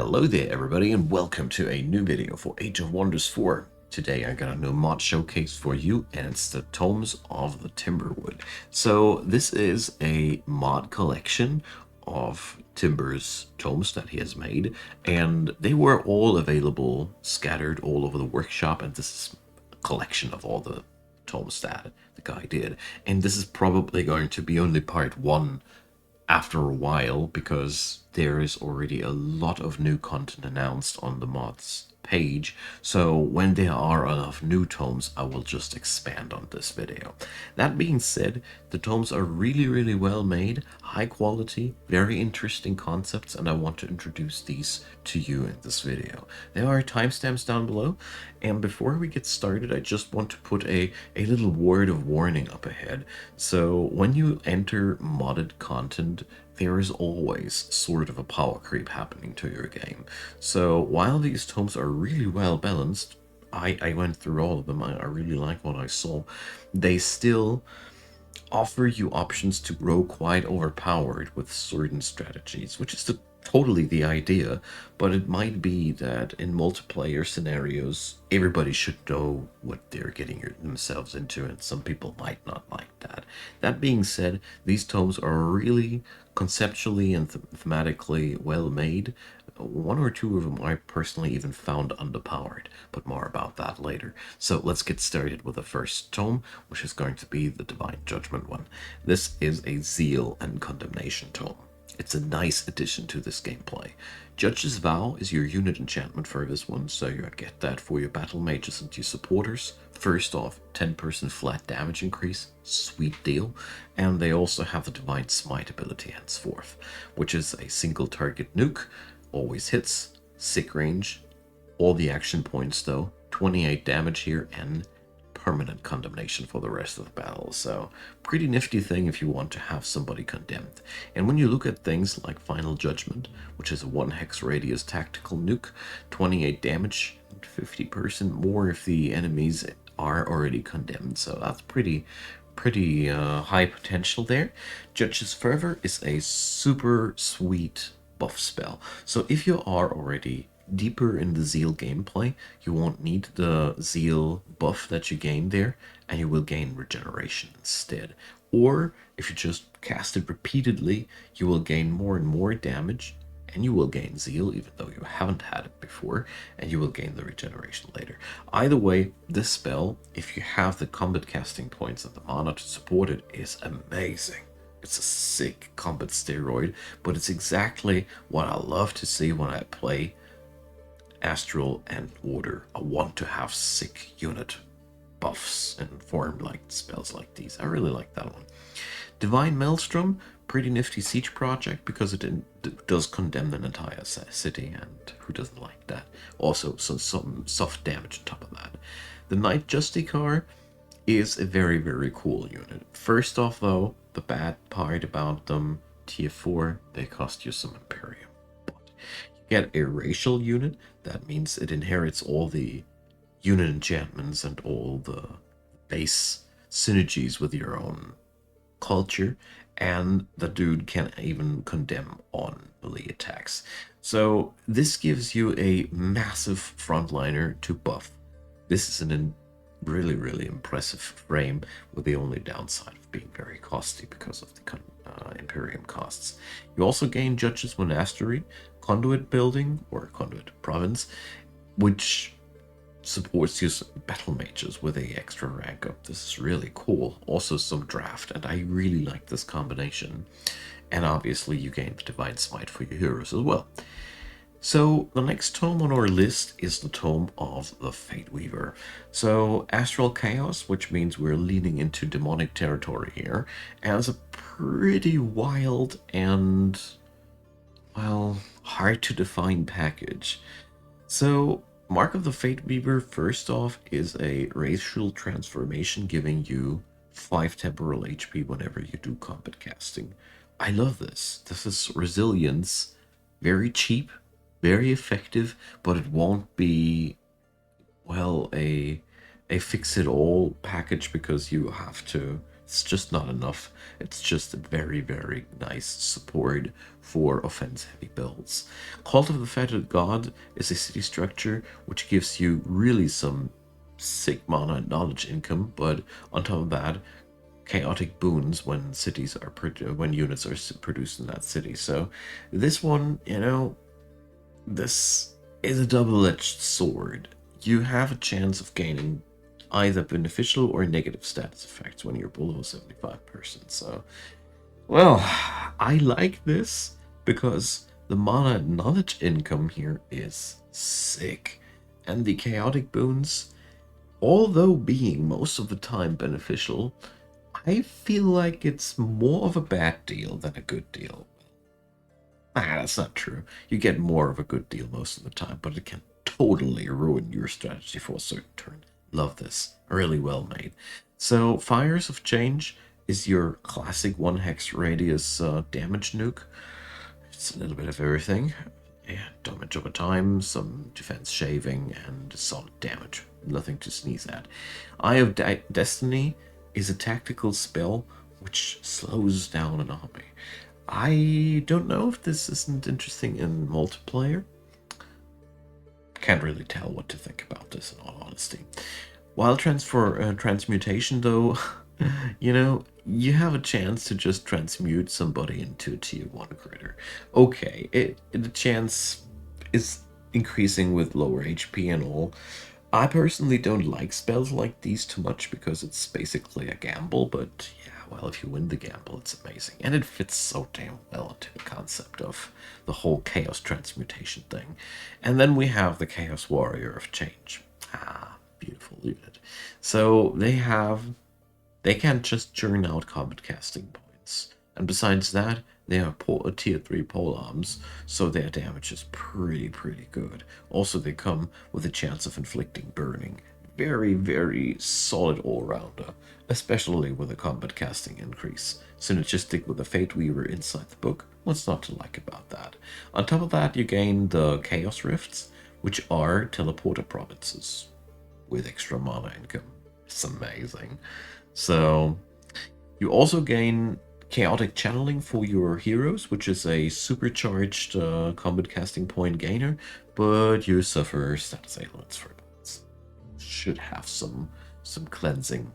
Hello there everybody and welcome to a new video for Age of Wonders 4. Today I got a new mod showcase for you and it's the Tomes of the Timberwood. So this is a mod collection of Timber's tomes that he has made, and they were all available scattered all over the workshop, and this is a collection of all the tomes that the guy did. And this is probably going to be only part 1 after a while, because there is already a lot of new content announced on the mods page. So when there are enough new tomes, I will just expand on this video. That being said, the tomes are really well made, high quality, very interesting concepts, and I want to introduce these to you in this video. There are timestamps down below, and before we get started, I just want to put a little word of warning up ahead. So when you enter modded content, there is always sort of a power creep happening to your game. So while these tomes are really well balanced, I went through all of them, I really like what I saw, they still offer you options to grow quite overpowered with certain strategies, which is totally the idea, but it might be that in multiplayer scenarios, everybody should know what they're getting themselves into, and some people might not like that. That being said, these tomes are really conceptually and thematically well made. One or two of them I personally even found underpowered, but more about that later. So let's get started with the first tome, which is going to be the Divine Judgment one. This is a Zeal and Condemnation tome. It's a nice addition to this gameplay. Judge's Vow is your unit enchantment for this one, so you get that for your battle mages and your supporters. First off, 10% flat damage increase, sweet deal. And they also have the Divine Smite ability henceforth, which is a single target nuke, always hits, sick range, all the action points though, 28 damage here, and permanent condemnation for the rest of the battle. So pretty nifty thing if you want to have somebody condemned. And when you look at things like Final Judgment, which is a 1 hex radius tactical nuke, 28 damage, 50% more if the enemies are already condemned. So that's pretty high potential there. Judge's Fervor is a super sweet buff spell. So if you are already deeper in the Zeal gameplay, you won't need the Zeal buff that you gain there, and you will gain regeneration instead. Or if you just cast it repeatedly, you will gain more and more damage, and you will gain Zeal even though you haven't had it before, and you will gain the regeneration later. Either way, this spell, if you have the combat casting points and the mana to support it, is amazing. It's a sick combat steroid, but it's exactly what I love to see when I play Astral and Order. I want to have sick unit buffs and form like spells like these. I really like that one. Divine Maelstrom, pretty nifty siege project because it does condemn an entire city, and who doesn't like that? Also, some soft damage on top of that. The Knight Justicar is a very cool unit. First off though, the bad part about them, tier 4, they cost you some Imperium. But you get a racial unit, that means it inherits all the unit enchantments and all the base synergies with your own culture, and the dude can even condemn on melee attacks. So this gives you a massive frontliner to buff. This is an really impressive frame, with the only downside of being very costly because of the Imperium costs. You also gain Judge's Monastery, Conduit Building, or Conduit Province, which supports your battle mages with a extra rank up. This is really cool. Also some draft, and I really like this combination. And obviously you gain the Divine Smite for your heroes as well. So the next tome on our list is the Tome of the Fateweaver. So Astral Chaos, which means we're leaning into demonic territory here, has a pretty wild and, well, hard to define package. So Mark of the Fateweaver, first off, is a racial transformation giving you 5 temporal HP whenever you do combat casting. I love this. This is resilience, very cheap, very effective, but it won't be, well, a fix-it-all package, because you have to it's just not enough. It's just a very, very nice support for offense-heavy builds. Cult of the Fated God is a city structure which gives you really some sick mana and knowledge income, but on top of that, chaotic boons when when units are produced in that city. So this one, this is a double-edged sword. You have a chance of gaining either beneficial or negative status effects when you're below 75%. So, well, I like this because the mana and knowledge income here is sick. And the chaotic boons, although being most of the time beneficial, I feel like it's more of a bad deal than a good deal. That's not true. You get more of a good deal most of the time, but it can totally ruin your strategy for a certain turn. Love this. Really well made. So, Fires of Change is your classic 1 hex radius damage nuke. It's a little bit of everything. Yeah, damage over time, some defense shaving, and solid damage. Nothing to sneeze at. Eye of Destiny is a tactical spell which slows down an army. I don't know if this isn't interesting in multiplayer. Can't really tell what to think about this in all honesty. While transmutation though, you have a chance to just transmute somebody into a tier 1 critter. Okay, the chance is increasing with lower HP and all. I personally don't like spells like these too much because it's basically a gamble, but yeah, well, if you win the gamble, it's amazing. And it fits so damn well into the concept of the whole Chaos Transmutation thing. And then we have the Chaos Warrior of Change. Ah, beautiful unit. So they can't just churn out combat casting points. And besides that, they are tier 3 pole arms, so their damage is pretty good. Also, they come with a chance of inflicting burning. Very, very solid all-rounder, especially with a combat casting increase. Synergistic with the Fateweaver inside the book. What's not to like about that? On top of that, you gain the Chaos Rifts, which are teleporter provinces with extra mana income. It's amazing. So, you also gain Chaotic Channeling for your heroes, which is a supercharged combat casting point gainer, but you suffer status ailments for it. Should have some cleansing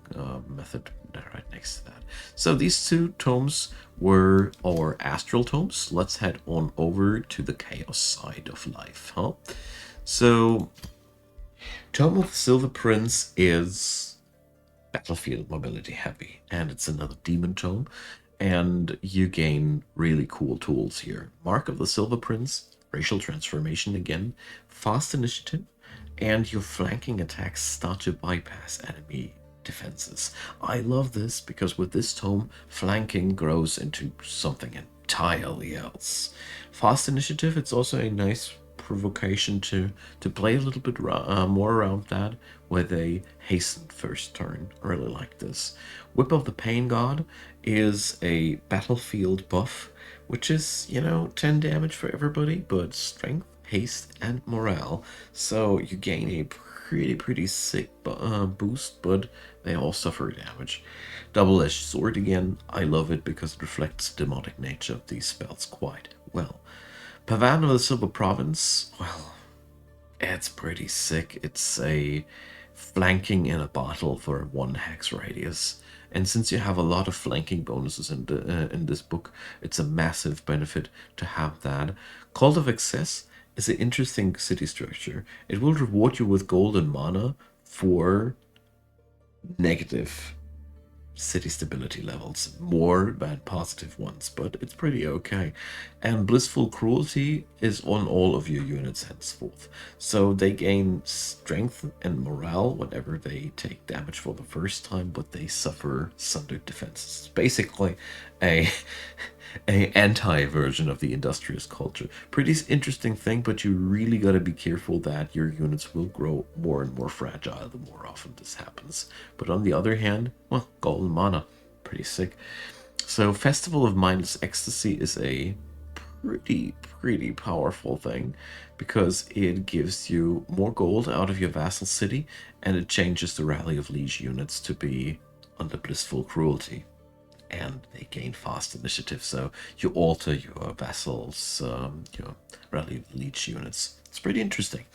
method right next to that. So these two tomes were our Astral tomes. Let's head on over to the Chaos side of life, huh? So, Tome of the Silver Prince is battlefield mobility heavy, and it's another demon tome, and you gain really cool tools here. Mark of the Silver Prince, racial transformation again, fast initiative, and your flanking attacks start to bypass enemy defenses. I love this because with this tome, flanking grows into something entirely else. Fast initiative, it's also a nice provocation to play a little bit more around that with a hastened first turn. I really like this. Whip of the Pain God is a battlefield buff, which is, 10 damage for everybody, but strength, haste, and morale. So you gain a pretty sick boost, but they all suffer damage. Double-edged sword again. I love it because it reflects the demonic nature of these spells quite well. Pavan of the Silver Province, well, it's pretty sick. It's a flanking in a bottle for 1 hex radius. And since you have a lot of flanking bonuses in this book, it's a massive benefit to have that. Cult of Excess is an interesting city structure. It will reward you with golden mana for negative city stability levels, more than positive ones, but it's pretty okay. And Blissful Cruelty is on all of your units henceforth. So they gain strength and morale whenever they take damage for the first time, but they suffer sundered defenses. Basically a anti-version of the industrious culture. Pretty interesting thing, but you really gotta be careful that your units will grow more and more fragile the more often this happens. But on the other hand, well, golden mana, pretty sick. So Festival of Mindless Ecstasy is a pretty powerful thing because it gives you more gold out of your vassal city, and it changes the Rally of Liege units to be under blissful cruelty, and they gain fast initiative. So you alter your vassals, your rally leech units. It's pretty interesting.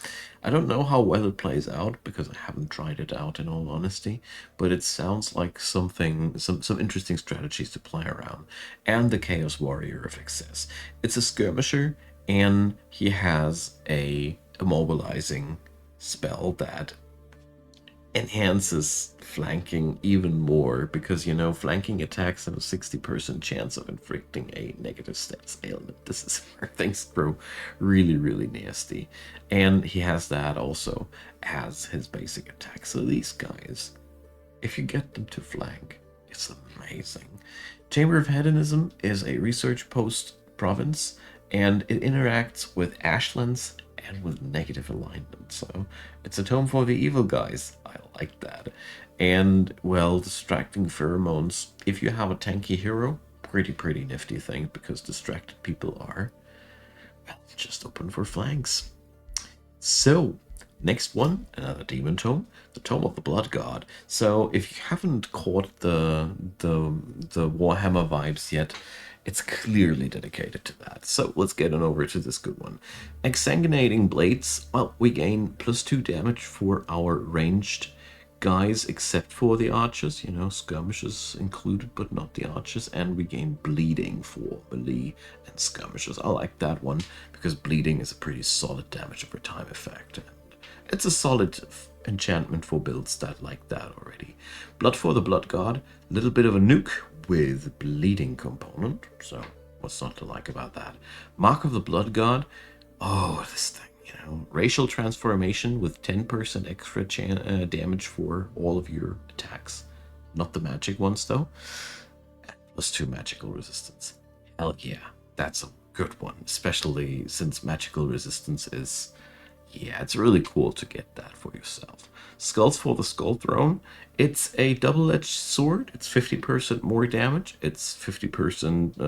I don't know how well it plays out because I haven't tried it out in all honesty, but it sounds like something, some interesting strategies to play around. And the Chaos Warrior of Excess. It's a skirmisher, and he has a immobilizing spell that enhances flanking even more, because flanking attacks have a 60% chance of inflicting a negative stats ailment. This is where things grow really, really nasty. And he has that also as his basic attack. So these guys, if you get them to flank, it's amazing. Chamber of Hedonism is a research post province, and it interacts with ashlands and with negative alignment. So it's a tome for the evil guys. I like that. And, well, distracting pheromones. If you have a tanky hero, pretty nifty thing, because distracted people are, well, just open for flanks. So, next one, another demon tome, the Tome of the Blood God. So, if you haven't caught the Warhammer vibes yet, it's clearly dedicated to that. So let's get on over to this good one. Exsanguinating Blades. Well, we gain +2 damage for our ranged guys, except for the archers, skirmishers included, but not the archers. And we gain bleeding for melee and skirmishers. I like that one because bleeding is a pretty solid damage over time effect. And it's a solid enchantment for builds that like that already. Blood for the Blood God. A little bit of a nuke with bleeding component, so what's not to like about that? Mark of the Blood God. Oh, this thing, racial transformation with 10% extra damage for all of your attacks, not the magic ones though. +2 magical resistance. Hell yeah, that's a good one, especially since magical resistance is, yeah, it's really cool to get that for yourself. Skulls for the Skull Throne. It's a double-edged sword. It's 50% more damage. It's 50%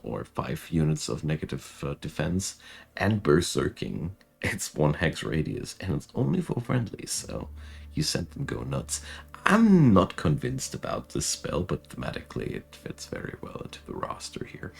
or 5 units of negative defense, and berserking. It's 1 hex radius, and it's only for friendlies, so you send them go nuts. I'm not convinced about this spell, but thematically it fits very well into the roster here.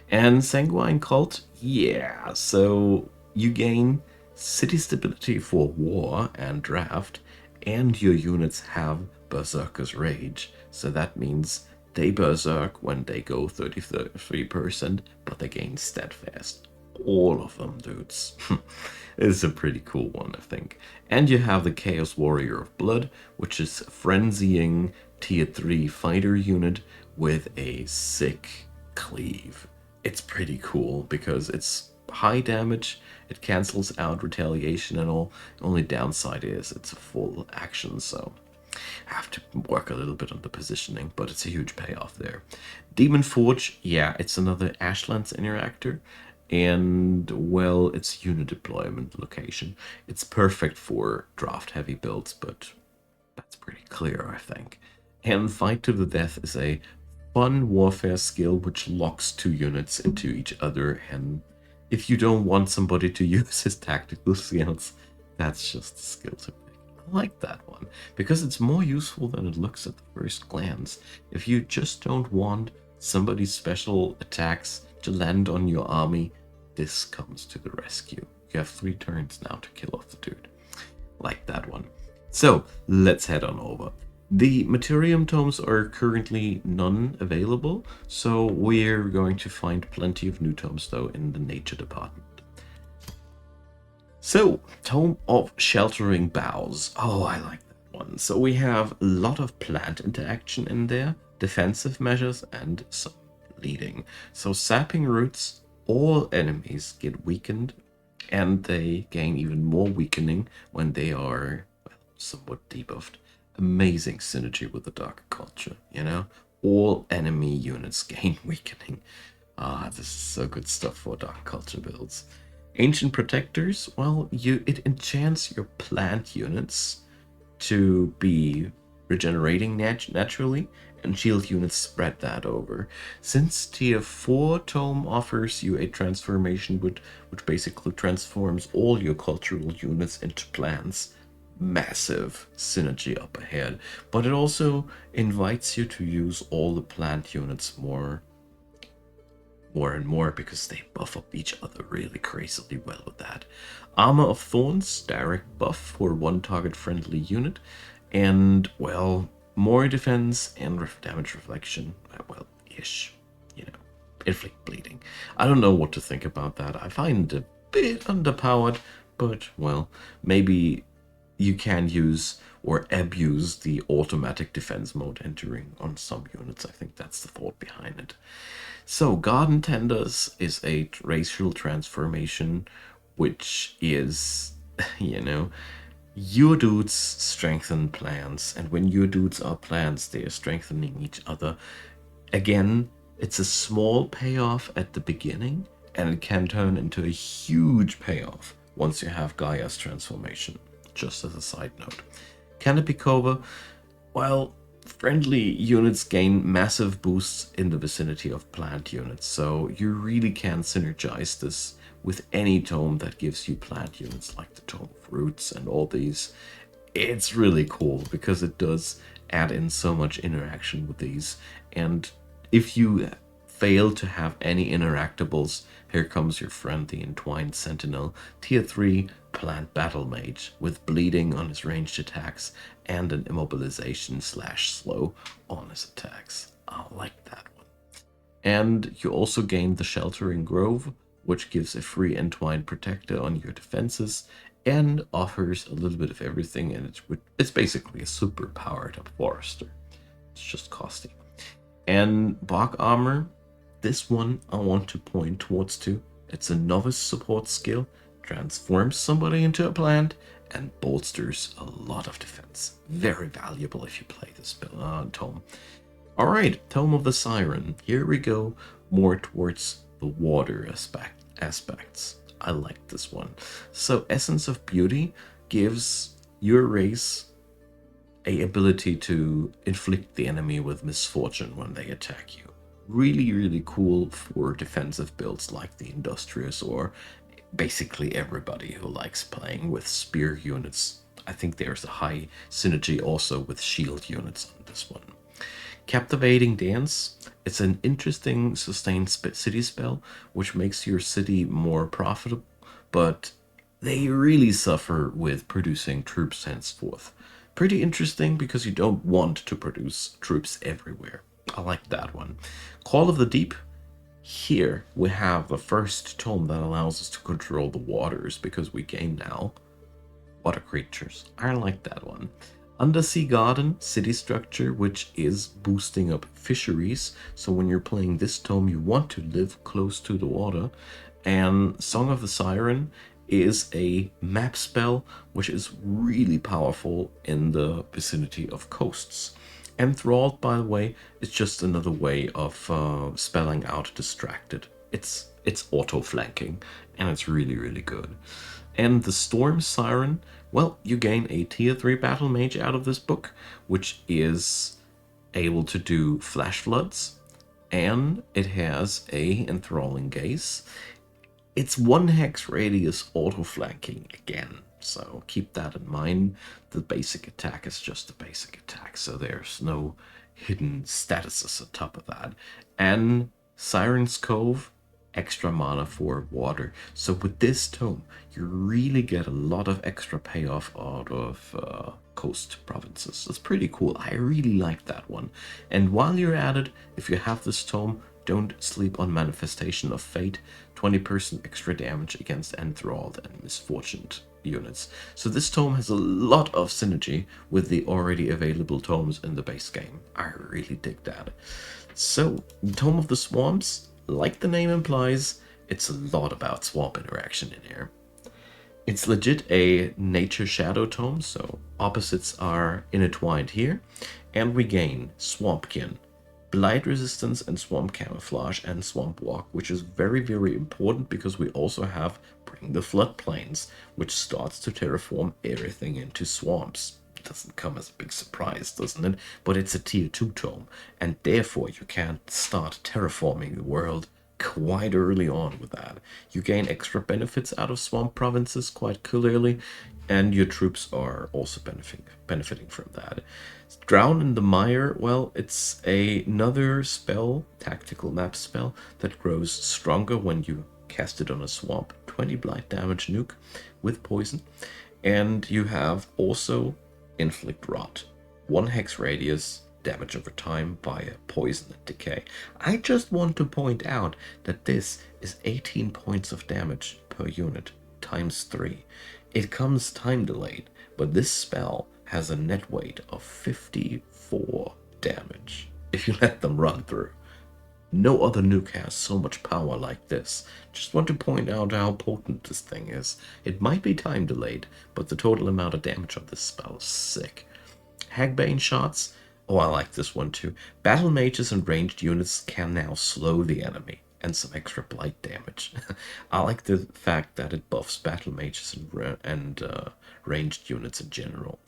And Sanguine Cult, yeah, so you gain city stability for war and draft, and your units have Berserker's Rage, so that means they berserk when they go 33%, but they gain Steadfast. All of them, dudes. It's a pretty cool one, I think. And you have the Chaos Warrior of Blood, which is a frenzying tier 3 fighter unit with a sick cleave. It's pretty cool because it's high damage, it cancels out retaliation and all. The only downside is it's a full action, so I have to work a little bit on the positioning, but it's a huge payoff there. Demon Forge, yeah, it's another Ashlands interactor, and, well, it's unit deployment location. It's perfect for draft heavy builds, but that's pretty clear, I think. And Fight to the Death is a fun warfare skill which locks 2 units into each other, and if you don't want somebody to use his tactical skills, that's just a skill to pick. I like that one, because it's more useful than it looks at the first glance. If you just don't want somebody's special attacks to land on your army, this comes to the rescue. You have 3 turns now to kill off the dude. Like that one. So, let's head on over. The Materium tomes are currently none available, so we're going to find plenty of new tomes though in the nature department. So, Tome of Sheltering Boughs. Oh, I like that one. So we have a lot of plant interaction in there, defensive measures, and some bleeding. So sapping roots, all enemies get weakened, and they gain even more weakening when they are, well, somewhat debuffed. Amazing synergy with the dark culture, all enemy units gain weakening. This is so good stuff for dark culture builds. Ancient Protectors, well, it enchants your plant units to be regenerating naturally, and shield units spread that over. Since tier 4 tome offers you a transformation which basically transforms all your cultural units into plants, massive synergy up ahead, but it also invites you to use all the plant units more and more because they buff up each other really crazily well with that. Armor of Thorns, direct buff for one target friendly unit, and well, more defense and damage reflection. Well, ish, you know, inflict bleeding. I don't know what to think about that. I find it a bit underpowered, but well, maybe you can use or abuse the automatic defense mode entering on some units. I think that's the thought behind it. So, Garden Tenders is a racial transformation, which is, you know, your dudes strengthen plants, and when your dudes are plants, they are strengthening each other. Again, it's a small payoff at the beginning, and it can turn into a huge payoff once you have Gaia's transformation, just as a side note. Canopy Cover, well, friendly units gain massive boosts in the vicinity of plant units, so you really can synergize this with any tome that gives you plant units like the Tome of Roots and all these. It's really cool because it does add in so much interaction with these, and if you fail to have any interactables, here comes your friend, the Entwined Sentinel, tier 3 plant battle mage with bleeding on his ranged attacks and an immobilization slash slow on his attacks. I like that one. And you also gain the Sheltering Grove, which gives a free Entwined Protector on your defenses and offers a little bit of everything, and it's basically a super powered up forester. It's just costly. And Bark Armor, this one I want to point towards too. It's a novice support skill, transforms somebody into a plant, and bolsters a lot of defense. Very valuable if you play this tome. Alright, Tome of the Siren. Here we go, more towards the water aspects. I like this one. So Essence of Beauty gives your race a ability to inflict the enemy with misfortune when they attack you. Really, really cool for defensive builds like the Industrious or basically everybody who likes playing with spear units. I think there's a high synergy also with shield units on this one. Captivating Dance. It's an interesting sustained city spell which makes your city more profitable, but they really suffer with producing troops henceforth. Pretty interesting because you don't want to produce troops everywhere. I like that one. Call of the Deep. Here we have the first tome that allows us to control the waters because we gain now water creatures. I like that one. Undersea Garden, city structure, which is boosting up fisheries. So when you're playing this tome, you want to live close to the water. And Song of the Siren is a map spell, which is really powerful in the vicinity of coasts. Enthralled, by the way, is just another way of spelling out Distracted. It's auto-flanking, and it's really, really good. And the Storm Siren, well, you gain a tier 3 battle mage out of this book, which is able to do flash floods, and it has a enthralling gaze. It's 1 hex radius auto-flanking again, so keep that in mind. The basic attack is just the basic attack, so there's no hidden statuses on top of that. And Siren's Cove, extra mana for water. So with this tome, you really get a lot of extra payoff out of coast provinces. It's pretty cool. I really like that one. And while you're at it, if you have this tome, don't sleep on Manifestation of Fate. 20% extra damage against enthralled and misfortuned units. So this tome has a lot of synergy with the already available tomes in the base game. I really dig that. So, Tome of the Swamps, like the name implies, it's a lot about swamp interaction in here. It's legit a nature shadow tome, so opposites are intertwined here, and we gain Swampkin, Blight Resistance and Swamp Camouflage and Swamp Walk, which is very, very important because we also have Bring the Floodplains, which starts to terraform everything into swamps. It doesn't come as a big surprise, doesn't it? But it's a tier 2 tome, and therefore you can't start terraforming the world quite early on with that. You gain extra benefits out of swamp provinces quite clearly, and your troops are also benefiting from that. Drown in the Mire, well, it's another spell, tactical map spell, that grows stronger when you cast it on a swamp. 20 blight damage nuke with poison. And you have also Inflict Rot. 1 hex radius, damage over time via poison and decay. I just want to point out that this is 18 points of damage per unit times 3. It comes time delayed, but this spell has a net weight of 54 damage if you let them run through. No other nuke has so much power like this. Just want to point out how potent this thing is. It might be time delayed, but the total amount of damage of this spell is sick. Hagbane shots. Oh, I like this one too. Battle mages and ranged units can now slow the enemy, and some extra blight damage. I like the fact that it buffs battle mages and ranged units in general.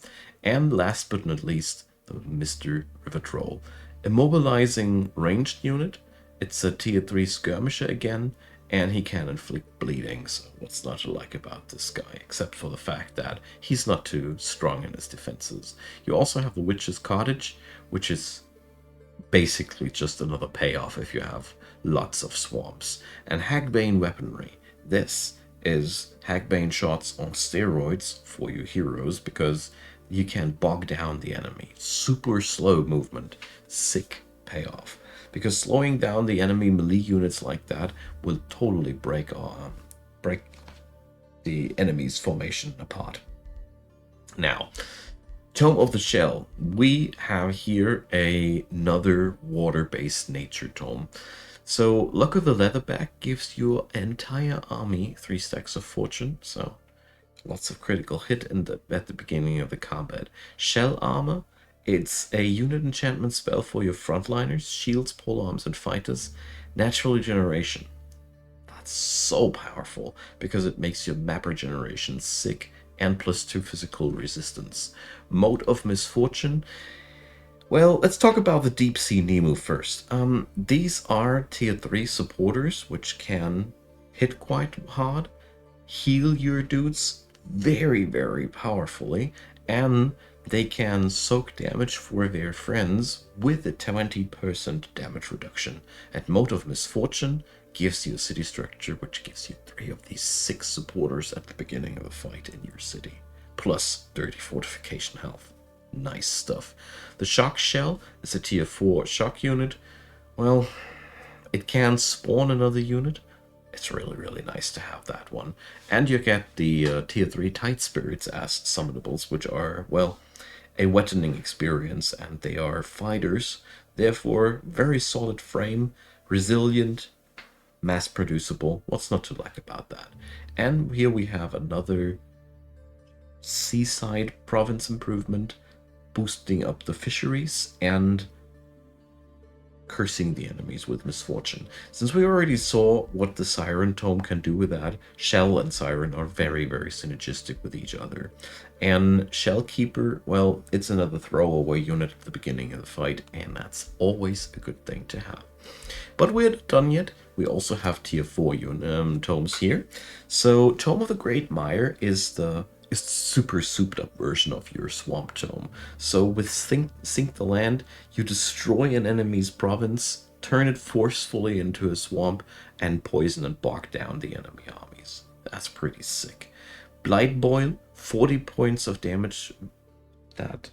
And last but not least, the Mr. River Troll. Immobilizing ranged unit. It's a tier 3 skirmisher again, and he can inflict bleeding, so what's not to like about this guy, except for the fact that he's not too strong in his defenses. You also have the Witch's Cottage, which is basically just another payoff if you have lots of swamps. And Hagbane weaponry. This is Hagbane shots on steroids for you heroes, because you can bog down the enemy. Super slow movement. Sick payoff. Because slowing down the enemy melee units like that will totally break the enemy's formation apart. Now, Tome of the Shell. We have here another water-based nature tome. So, Luck of the Leatherback gives your entire army 3 stacks of fortune, so lots of critical hit at the beginning of the combat. Shell Armor. It's a unit enchantment spell for your frontliners, shields, polearms, and fighters. Natural regeneration. That's so powerful because it makes your map regeneration sick and +2 physical resistance. Mode of Misfortune. Well, let's talk about the Deep Sea Nemu first. These are tier 3 supporters, which can hit quite hard, heal your dudes very, very powerfully, and they can soak damage for their friends with a 20% damage reduction. And Mode of Misfortune gives you a city structure, which gives you 3 of these 6 supporters at the beginning of the fight in your city, plus 30 fortification health. Nice stuff. The Shock Shell is a tier 4 shock unit. Well, it can spawn another unit. It's really, really nice to have that one. And you get the tier 3 Tight Spirits as summonables, which are, well, a wettening experience, and they are fighters. Therefore, very solid frame, resilient, mass producible. What's not to like about that? And here we have another seaside province improvement, boosting up the fisheries and cursing the enemies with misfortune. Since we already saw what the Siren tome can do with that, Shell and Siren are very, very synergistic with each other. And Shellkeeper, well, it's another throwaway unit at the beginning of the fight, and that's always a good thing to have. But we're not done yet. We also have tier 4 tomes here. So Tome of the Great Mire is the super souped up version of your swamp tome. So with Sink the Land, you destroy an enemy's province, turn it forcefully into a swamp, and poison and bog down the enemy armies. That's pretty sick. Blight Boil, 40 points of damage. That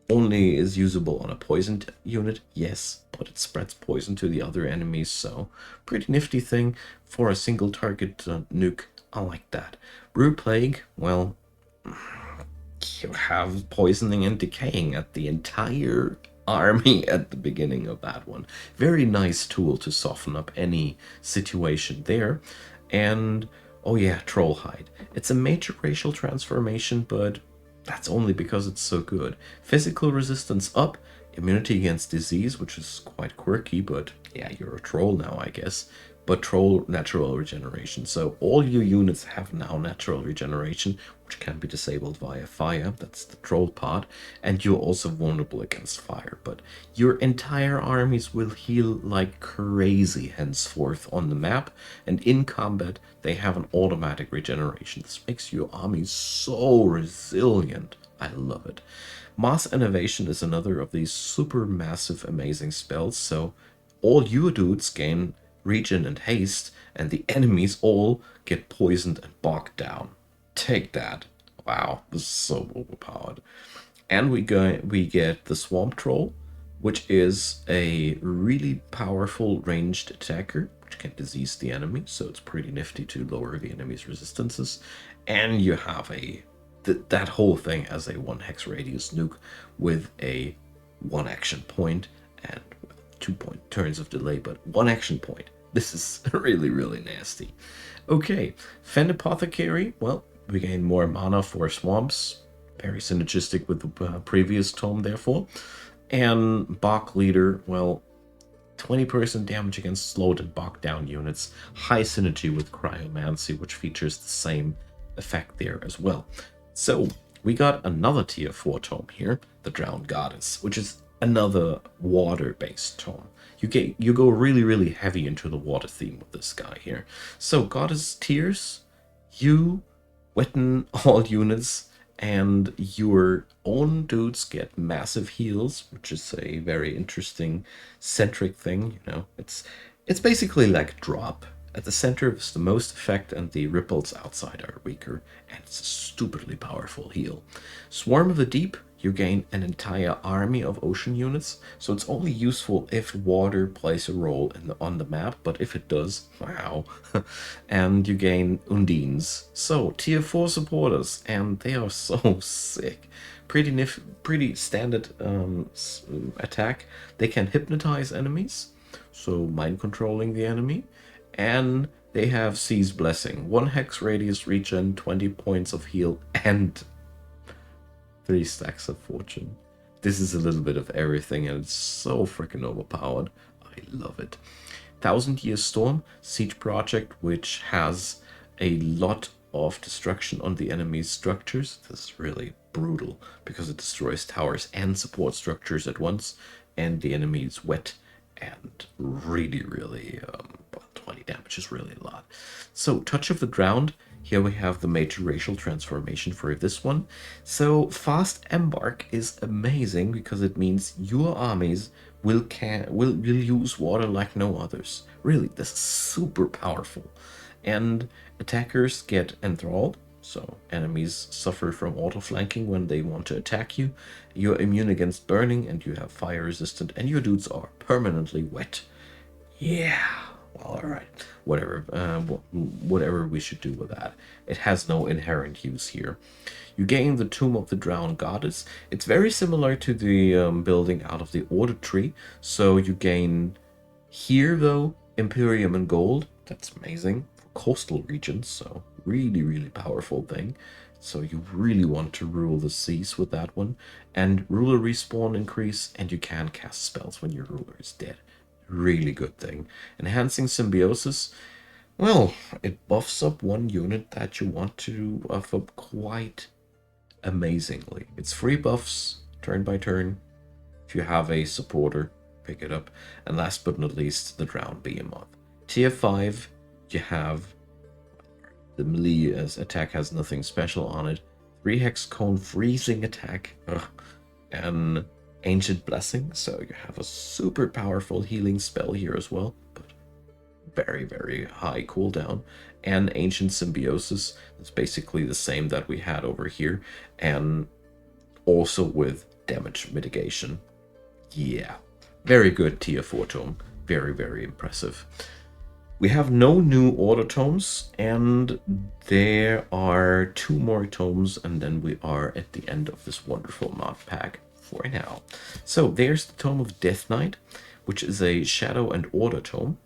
only is usable on a poisoned unit, yes, but it spreads poison to the other enemies, so pretty nifty thing for a single target nuke. I like that. Brew Plague, well, you have poisoning and decaying at the entire army at the beginning of that one. Very nice tool to soften up any situation there. And, oh yeah, Trollhide. It's a major racial transformation, but that's only because it's so good. Physical resistance up, immunity against disease, which is quite quirky, but yeah, you're a troll now, I guess. but troll natural regeneration. So all your units have now natural regeneration, which can be disabled via fire. That's the troll part. And you're also vulnerable against fire. But your entire armies will heal like crazy henceforth on the map. And in combat, they have an automatic regeneration. This makes your army so resilient. I love it. Mass Innovation is another of these super massive amazing spells. So all your dudes gain regen and haste, and the enemies all get poisoned and bogged down. Take that. Wow, this is so overpowered. And we get the Swamp Troll, which is a really powerful ranged attacker, which can disease the enemy, so it's pretty nifty to lower the enemy's resistances. And you have that whole thing as a 1 hex radius nuke with a 1 action point and 2 turns of delay, but 1 action point. This is really, really nasty. Okay, Fend Apothecary. Well, we gain more mana for swamps. Very synergistic with the previous tome, therefore. And Bog Leader, well, 20% damage against slowed and bogged down units. High synergy with Cryomancy, which features the same effect there as well. So, we got another tier 4 tome here, the Drowned Goddess, which is another water-based tome. You go really, really heavy into the water theme with this guy here. So, Goddess Tears, you wetten all units, and your own dudes get massive heals, which is a very interesting centric thing. You know, it's basically like drop. At the center is the most effect, and the ripples outside are weaker, and it's a stupidly powerful heal. Swarm of the Deep, you gain an entire army of ocean units, so it's only useful if water plays a role on the map, but if it does, wow. And you gain Undines. So, tier 4 supporters, and they are so sick. Pretty standard attack. They can hypnotize enemies, so mind controlling the enemy. And they have Sea's Blessing. 1 hex radius regen, 20 points of heal, and 3 stacks of fortune. This is a little bit of everything, and it's so freaking overpowered. I love it. 1000 Year Storm, siege project, which has a lot of destruction on the enemy's structures. This is really brutal, because it destroys towers and support structures at once, and the enemy is wet, and really, 20 damage is really a lot. So, Touch of the Drowned. Here we have the major racial transformation for this one. So, Fast Embark is amazing because it means your armies will use water like no others. Really, this is super powerful. And attackers get enthralled. So enemies suffer from auto-flanking when they want to attack you. You're immune against burning, and you have fire resistant, and your dudes are permanently wet. Yeah, well, alright. Whatever we should do with that. It has no inherent use here. You gain the Tomb of the Drowned Goddess. It's very similar to the building out of the Order Tree. So you gain here, though, Imperium and Gold. That's amazing. For coastal regions, so really powerful thing. So you really want to rule the seas with that one. And ruler respawn increase, and you can cast spells when your ruler is dead. Really good thing. Enhancing Symbiosis. Well, it buffs up one unit that you want to buff up quite amazingly. It's free buffs, turn by turn. If you have a supporter, pick it up. And last but not least, the Drowned Behemoth. Tier 5, you have the melee attack has nothing special on it. 3 hex cone freezing attack. And Ancient Blessing, so you have a super powerful healing spell here as well, but very high cooldown. And Ancient Symbiosis, it's basically the same that we had over here, and also with damage mitigation. Yeah, very good tier 4 tome, very impressive. We have no new order tomes, and there are 2 more tomes, and then we are at the end of this wonderful mod pack for now. So there's the Tome of Death Knight, which is a Shadow and Order tome.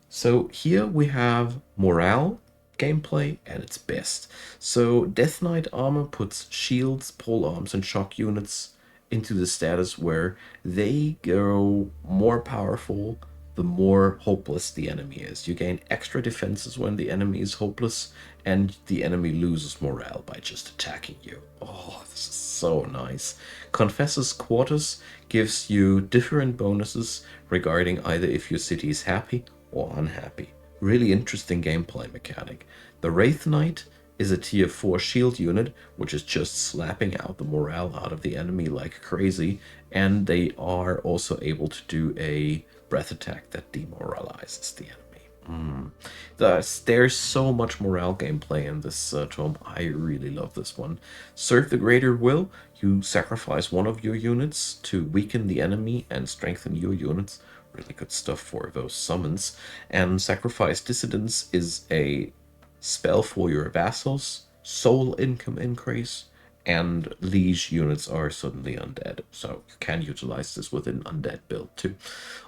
So here we have morale gameplay at its best. So Death Knight armor puts shields, pole arms, and shock units into the status where they grow more powerful the more hopeless the enemy is. You gain extra defenses when the enemy is hopeless, and the enemy loses morale by just attacking you. Oh, this is so nice. Confessor's Quarters gives you different bonuses regarding either if your city is happy or unhappy. Really interesting gameplay mechanic. The Wraith Knight is a tier 4 shield unit, which is just slapping out the morale out of the enemy like crazy, and they are also able to do a breath attack that demoralizes the enemy. There's so much morale gameplay in this tome. I really love this one. Serve the Greater Will. You sacrifice one of your units to weaken the enemy and strengthen your units. Really good stuff for those summons. And Sacrifice Dissidence is a spell for your vassals, soul income increase, and liege units are suddenly undead, so you can utilize this with an undead build too.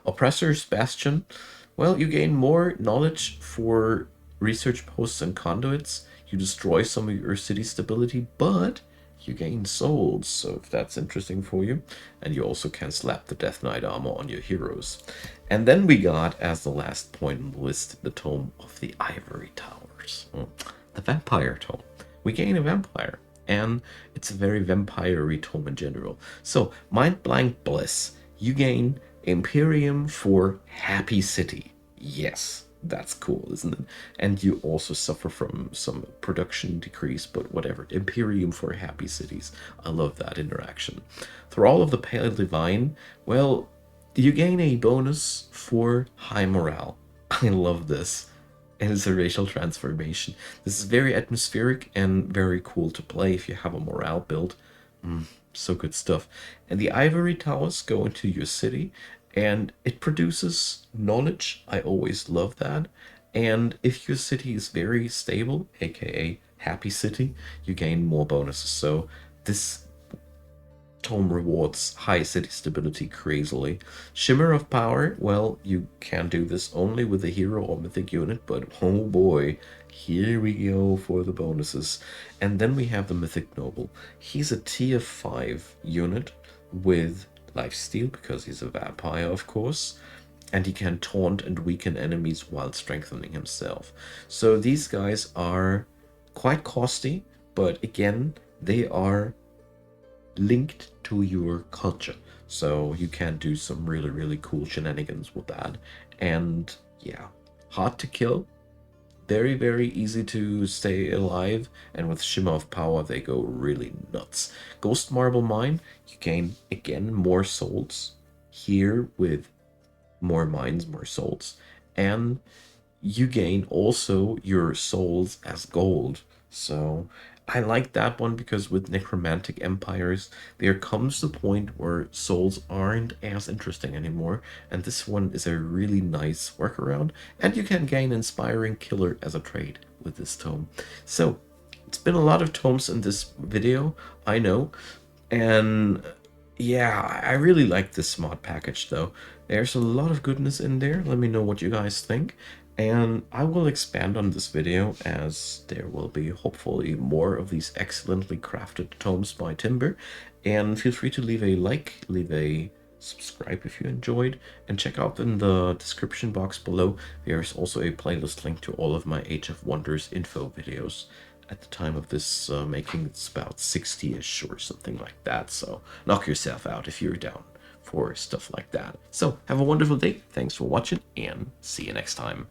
Oppressor's Bastion, well, you gain more knowledge for research posts and conduits. You destroy some of your city stability, but you gain souls, so if that's interesting for you. And you also can slap the Death Knight armor on your heroes. And then we got, as the last point on the list, the Tome of the Ivory Towers. The Vampire Tome. We gain a vampire, and it's a very vampire-y tome in general. So, Mind Blank Bliss. You gain Imperium for Happy City. Yes, that's cool, isn't it? And you also suffer from some production decrease, but whatever. Imperium for Happy Cities. I love that interaction. Thrall of the Pale Divine. Well, you gain a bonus for high morale. I love this. And it's a racial transformation. This is very atmospheric and very cool to play if you have a morale build. So good stuff. And the Ivory Towers go into your city, and it produces knowledge. I always love that. And if your city is very stable, aka happy city, you gain more bonuses. So this tome rewards high city stability crazily. Shimmer of Power, well, you can do this only with a hero or mythic unit, but oh boy, here we go for the bonuses. And then we have the Mythic Noble. He's a tier 5 unit with lifesteal, because he's a vampire, of course, and he can taunt and weaken enemies while strengthening himself. So these guys are quite costly, but again, they are linked to your culture, so you can do some really cool shenanigans with that. And yeah, hard to kill, very easy to stay alive, and with Shimmer of Power they go really nuts. Ghost Marble Mine, you gain again more souls here with more mines, more souls, and you gain also your souls as gold. So I like that one because with necromantic empires, there comes the point where souls aren't as interesting anymore, and this one is a really nice workaround, and you can gain Inspiring Killer as a trade with this tome. So it's been a lot of tomes in this video, I know, and yeah, I really like this mod package though. There's a lot of goodness in there. Let me know what you guys think. And I will expand on this video as there will be hopefully more of these excellently crafted tomes by Timber. And feel free to leave a like, leave a subscribe if you enjoyed, and check out in the description box below. There's also a playlist link to all of my Age of Wonders info videos. At the time of this making, it's about 60-ish or something like that, so knock yourself out if you're down for stuff like that. So have a wonderful day, thanks for watching, and see you next time.